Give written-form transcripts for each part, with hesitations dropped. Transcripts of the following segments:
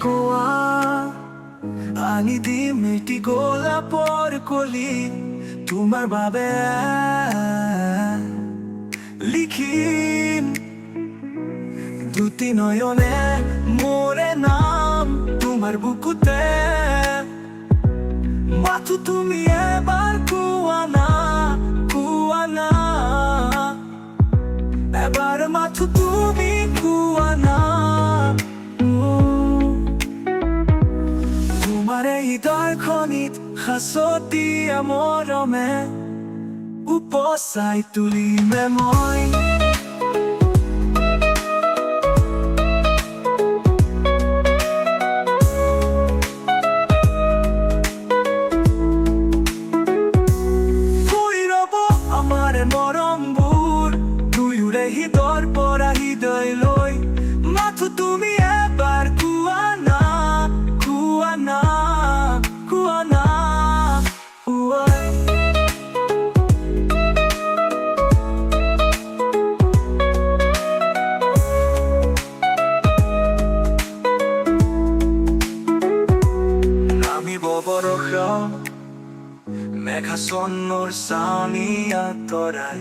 কোৱা আনি দিম এটি গোলাপৰ কলি তোমাৰ বাবে লিখিম দুটি নয়নে মোৰে নাম তোমাৰ বুকুতে মাথো তুমি এবাৰ কোৱা না এবাৰ মাথো তুমি কোৱা না তোমাৰ এই হৃদয়খনিত সাঁচতীয়া মৰমে উপচাই তুলিমে মই মৰমবোৰ দুয়োৰে হৃদয়ৰ পৰা হৃদয়লৈ মাথো তুমি এবাৰ কোৱা না নামিব বৰষা মেঘাচ্ছন্নৰ চানি আঁতৰাই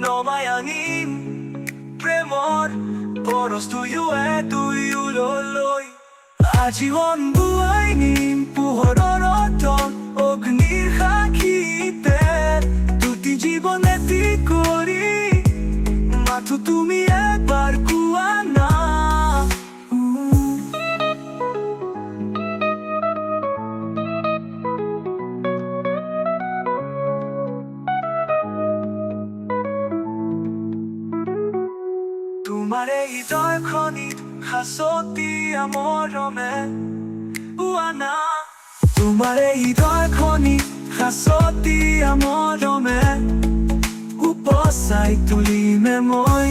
নমাই আনিম প্ৰেমৰ পৰশ দুয়োলৈ আজীৱন বোৱাই নিম পোহৰৰ ৰথত অগ্নিৰ সাক্ষীতে দুটি জীৱন এটি কৰি মাথো তুমি এবাৰ কোৱা না তোমাৰ এই হৃদয়খনিত সাঁচতীয়া মৰমে পোৱা না তোমাৰ এই হৃদয়খনিত সাঁচতীয়া মৰমে উপচাই তুলিমে মই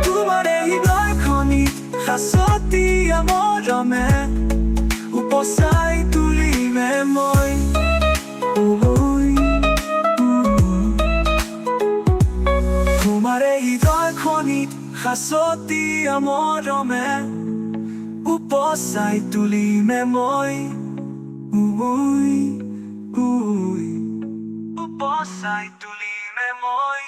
তোমাৰ এই হৃদয়খনিত সাঁচতীয়া মৰমে উপচাই তুলিমে মই তোমাৰ এই হৃদয়খনিত সাঁচতীয়া মৰমে উপচাই তুলিমে মই উপচাই তুলিমে মই